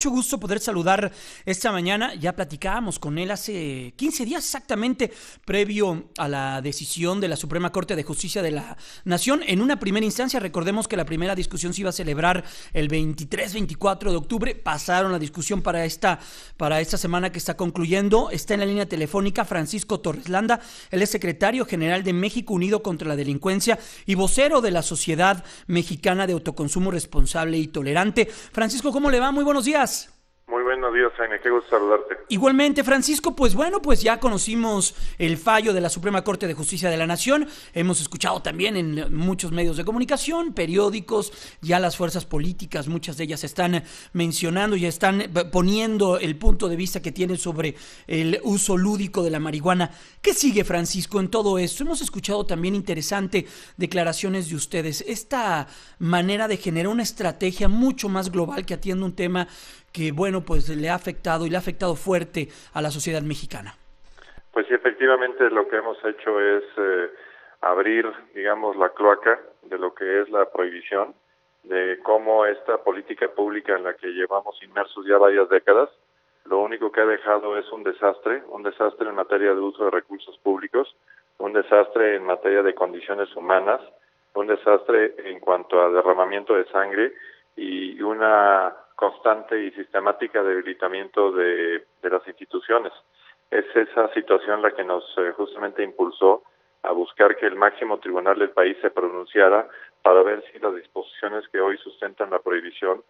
Mucho gusto poder saludar esta mañana. Ya platicábamos con él hace 15 días exactamente, previo a la decisión de la Suprema Corte de Justicia de la Nación. En una primera instancia, recordemos que la primera discusión se iba a celebrar el 23-24 de octubre. Pasaron la discusión para esta semana que está concluyendo. Está en la línea telefónica Francisco Torres Landa. Él es secretario general de México Unido contra la Delincuencia y vocero de la Sociedad Mexicana de Autoconsumo Responsable y Tolerante. Francisco, ¿cómo le va? Muy buenos días. Muy buenos días, Jaime, qué gusto saludarte. Igualmente, Francisco, pues ya conocimos el fallo de la Suprema Corte de Justicia de la Nación. Hemos escuchado también en muchos medios de comunicación, periódicos, ya las fuerzas políticas, muchas de ellas están mencionando, ya están poniendo el punto de vista que tienen sobre el uso lúdico de la marihuana. ¿Qué sigue, Francisco, en todo esto? Hemos escuchado también interesante declaraciones de ustedes. Esta manera de generar una estrategia mucho más global que atienda un tema que, pues le ha afectado y le ha afectado fuerte a la sociedad mexicana. Pues sí, efectivamente lo que hemos hecho es abrir, digamos, la cloaca de lo que es la prohibición, de cómo esta política pública en la que llevamos inmersos ya varias décadas, lo único que ha dejado es un desastre en materia de uso de recursos públicos, un desastre en materia de condiciones humanas, un desastre en cuanto a derramamiento de sangre y una constante y sistemática debilitamiento de las instituciones. Es esa situación la que nos justamente impulsó a buscar que el máximo tribunal del país se pronunciara para ver si las disposiciones que hoy sustentan la prohibición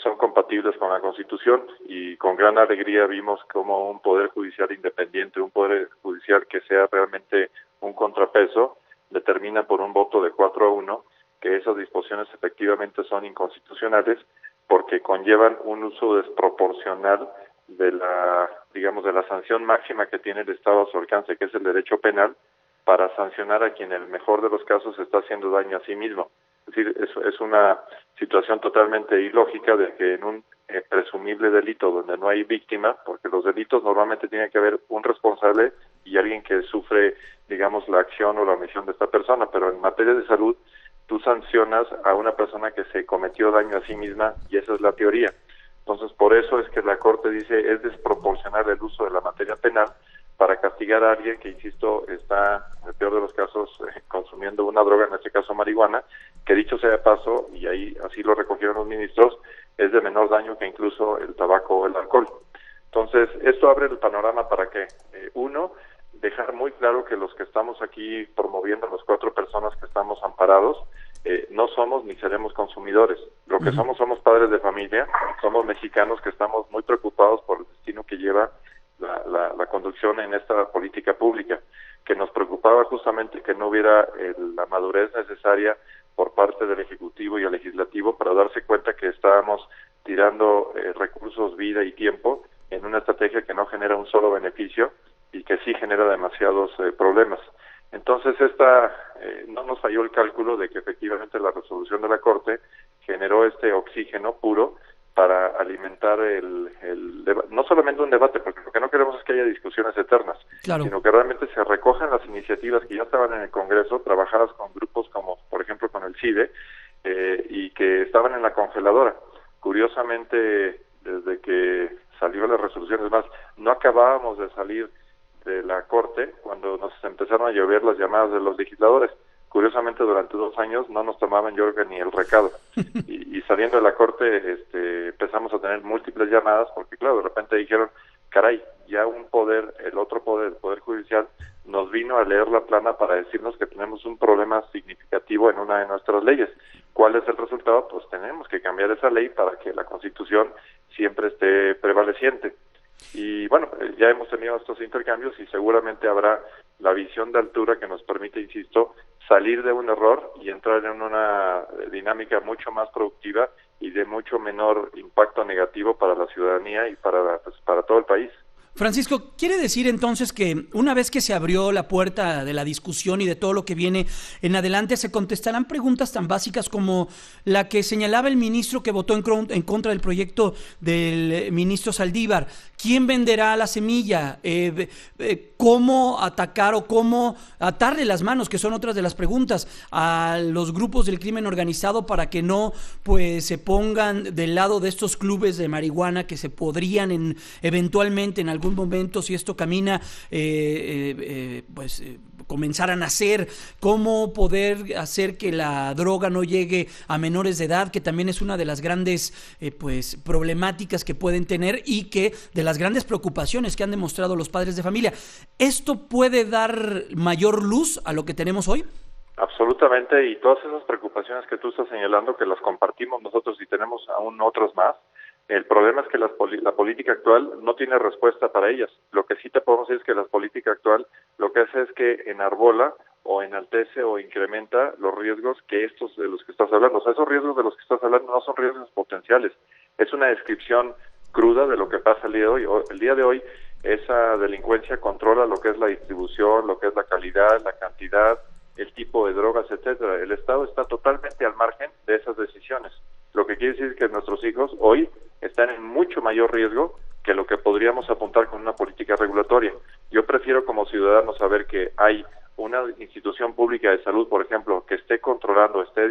son compatibles con la Constitución, y con gran alegría vimos como un poder judicial independiente, un poder judicial que sea realmente un contrapeso, determina por un voto de 4-1 que esas disposiciones efectivamente son inconstitucionales, porque conllevan un uso desproporcional de la sanción máxima que tiene el Estado a su alcance, que es el derecho penal, para sancionar a quien en el mejor de los casos está haciendo daño a sí mismo. Es decir, es una situación totalmente ilógica de que en un presumible delito donde no hay víctima, porque los delitos normalmente tiene que haber un responsable y alguien que sufre, digamos, la acción o la omisión de esta persona, pero en materia de salud tú sancionas a una persona que se cometió daño a sí misma, y esa es la teoría. Entonces, por eso es que la Corte dice es desproporcional el uso de la materia penal para castigar a alguien que, insisto, está, en el peor de los casos, consumiendo una droga, en este caso marihuana, que dicho sea de paso, y ahí así lo recogieron los ministros, es de menor daño que incluso el tabaco o el alcohol. Entonces, esto abre el panorama para que, uno, dejar muy claro que los que estamos aquí promoviendo, las 4 personas que estamos amparados, no somos ni seremos consumidores. Lo que somos padres de familia, somos mexicanos que estamos muy preocupados por el destino que lleva la conducción en esta política pública, que nos preocupaba justamente que no hubiera la madurez necesaria por parte del Ejecutivo y el Legislativo para darse cuenta que estábamos tirando recursos, vida y tiempo en una estrategia que no genera un solo beneficio y que sí genera demasiados problemas. Entonces, no nos falló el cálculo de que efectivamente la resolución de la Corte generó este oxígeno puro para alimentar no solamente un debate, porque lo que no queremos es que haya discusiones eternas, claro, sino que realmente se recojan las iniciativas que ya estaban en el Congreso, trabajadas con grupos como, por ejemplo, con el CIDE, y que estaban en la congeladora. Curiosamente, desde que salió la resolución, es más, no acabábamos de salir de la Corte cuando nos empezaron a llover las llamadas de los legisladores. Curiosamente, durante 2 años no nos tomaban, yo creo, ni el recado. Y saliendo de la Corte empezamos a tener múltiples llamadas, porque claro, de repente dijeron, caray, ya el otro poder, el Poder Judicial, nos vino a leer la plana para decirnos que tenemos un problema significativo en una de nuestras leyes. ¿Cuál es el resultado? Pues tenemos que cambiar esa ley para que la Constitución siempre esté prevaleciente. Y bueno, ya hemos tenido estos intercambios y seguramente habrá la visión de altura que nos permite, insisto, salir de un error y entrar en una dinámica mucho más productiva y de mucho menor impacto negativo para la ciudadanía y para todo el país. Francisco, ¿quiere decir entonces que una vez que se abrió la puerta de la discusión y de todo lo que viene en adelante, se contestarán preguntas tan básicas como la que señalaba el ministro que votó en contra del proyecto del ministro Saldívar, ¿Quién venderá la semilla? ¿Cómo atacar o cómo atarle las manos, que son otras de las preguntas, a los grupos del crimen organizado para que no pues se pongan del lado de estos clubes de marihuana que se podrían eventualmente en algún momento, si esto camina, comenzar a nacer? ¿Cómo poder hacer que la droga no llegue a menores de edad, que también es una de las grandes problemáticas que pueden tener y que de las grandes preocupaciones que han demostrado los padres de familia? ¿Esto puede dar mayor luz a lo que tenemos hoy? Absolutamente, y todas esas preocupaciones que tú estás señalando, que las compartimos nosotros y tenemos aún otras más. El problema es que la política actual no tiene respuesta para ellas. Lo que sí te podemos decir es que la política actual lo que hace es que enarbola o enaltece o incrementa los riesgos que estos de los que estás hablando. O sea, esos riesgos de los que estás hablando no son riesgos potenciales. Es una descripción cruda de lo que pasa el día de hoy. El día de hoy esa delincuencia controla lo que es la distribución, lo que es la calidad, la cantidad, el tipo de drogas, etcétera. El Estado está totalmente al margen de esas decisiones. Lo que quiere decir que nuestros hijos hoy están en mucho mayor riesgo que lo que podríamos apuntar con una política regulatoria. Yo prefiero como ciudadano saber que hay una institución pública de salud, por ejemplo, que esté controlando, esté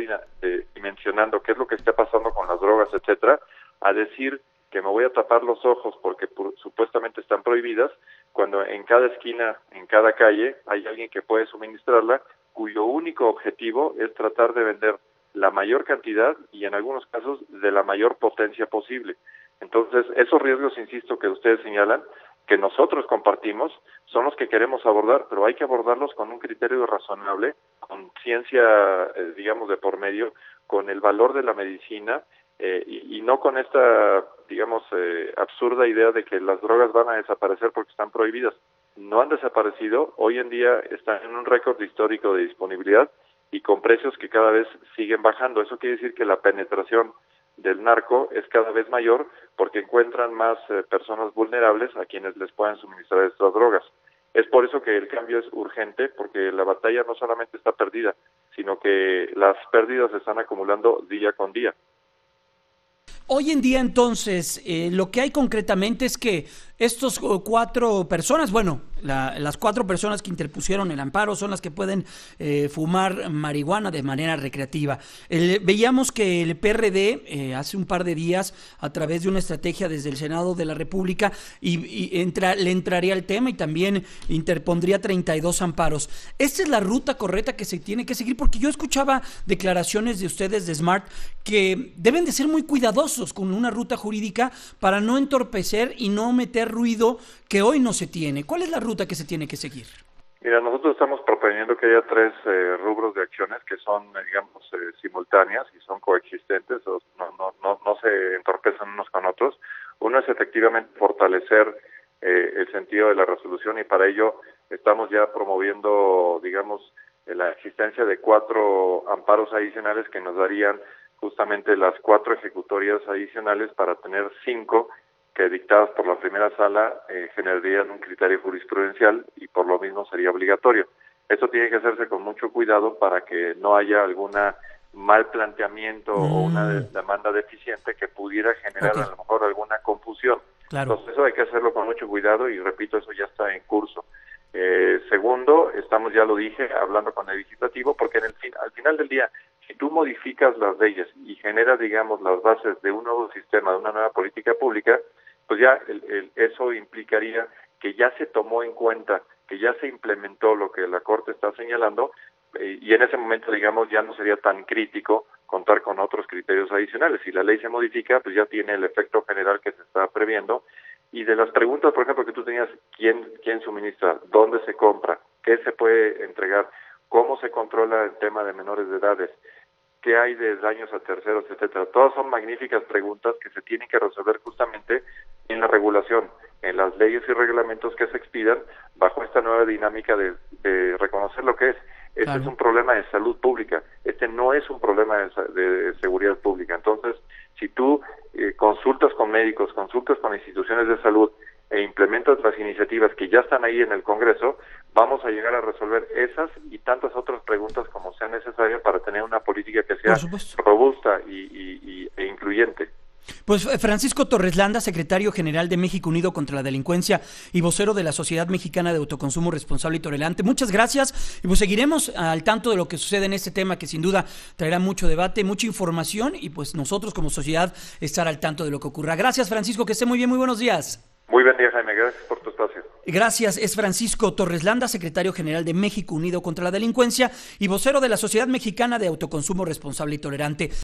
dimensionando qué es lo que está pasando con las drogas, etcétera, a decir que me voy a tapar los ojos porque supuestamente están prohibidas, cuando en cada esquina, en cada calle, hay alguien que puede suministrarla, cuyo único objetivo es tratar de vender la mayor cantidad y en algunos casos de la mayor potencia posible. Entonces, esos riesgos, insisto, que ustedes señalan, que nosotros compartimos, son los que queremos abordar, pero hay que abordarlos con un criterio razonable, con ciencia, digamos, de por medio, con el valor de la medicina, y no con esta, digamos, absurda idea de que las drogas van a desaparecer porque están prohibidas. No han desaparecido, hoy en día están en un récord histórico de disponibilidad y con precios que cada vez siguen bajando. Eso quiere decir que la penetración del narco es cada vez mayor porque encuentran más personas vulnerables a quienes les puedan suministrar estas drogas. Es por eso que el cambio es urgente, porque la batalla no solamente está perdida, sino que las pérdidas se están acumulando día con día. Hoy en día, entonces, lo que hay concretamente es que estos 4 personas, las 4 personas que interpusieron el amparo son las que pueden fumar marihuana de manera recreativa. Veíamos que el PRD hace un par de días, a través de una estrategia desde el Senado de la República, le entraría al tema y también interpondría 32 amparos. ¿Esta es la ruta correcta que se tiene que seguir? Porque yo escuchaba declaraciones de ustedes de Smart que deben de ser muy cuidadosos con una ruta jurídica para no entorpecer y no meter ruido que hoy no se tiene. ¿Cuál es la ruta que se tiene que seguir? Mira, nosotros estamos proponiendo que haya 3 rubros de acciones que son, digamos, simultáneas y son coexistentes, no se entorpecen unos con otros. Uno es efectivamente fortalecer el sentido de la resolución y para ello estamos ya promoviendo, digamos, la existencia de 4 amparos adicionales que nos darían justamente las 4 ejecutorias adicionales para tener 5 que dictadas por la primera sala generarían un criterio jurisprudencial y por lo mismo sería obligatorio. Esto tiene que hacerse con mucho cuidado para que no haya alguna mal planteamiento o una demanda deficiente que pudiera generar a lo mejor alguna confusión. Claro. Entonces eso hay que hacerlo con mucho cuidado y repito, eso ya está en curso. Segundo, estamos, ya lo dije, hablando con el legislativo, porque al final del día, si tú modificas las leyes y generas, digamos, las bases de un nuevo sistema, de una nueva política pública, pues ya eso implicaría que ya se tomó en cuenta, que ya se implementó lo que la Corte está señalando, y en ese momento, digamos, ya no sería tan crítico contar con otros criterios adicionales. Si la ley se modifica, pues ya tiene el efecto general que se está previendo. Y de las preguntas, por ejemplo, que tú tenías, ¿quién suministra? ¿Dónde se compra? ¿Qué se puede entregar? ¿Cómo se controla el tema de menores de edades? ¿Qué hay de daños a terceros, etcétera? Todas son magníficas preguntas que se tienen que resolver justamente en la regulación, en las leyes y reglamentos que se expidan bajo esta nueva dinámica de reconocer lo que es. Este es un problema de salud pública, este no es un problema de seguridad pública. Entonces, si tú consultas con médicos, consultas con instituciones de salud e implementas las iniciativas que ya están ahí en el Congreso, vamos a llegar a resolver esas y tantas otras preguntas como sean necesarias para tener una política que sea robusta e incluyente. Pues Francisco Torres Landa, secretario general de México Unido contra la Delincuencia y vocero de la Sociedad Mexicana de Autoconsumo Responsable y Tolerante. Muchas gracias y pues seguiremos al tanto de lo que sucede en este tema que sin duda traerá mucho debate, mucha información y pues nosotros como sociedad estar al tanto de lo que ocurra. Gracias, Francisco, que esté muy bien, muy buenos días. Muy buen día, Jaime, gracias por tu espacio. Gracias, es Francisco Torres Landa, secretario general de México Unido contra la Delincuencia y vocero de la Sociedad Mexicana de Autoconsumo Responsable y Tolerante.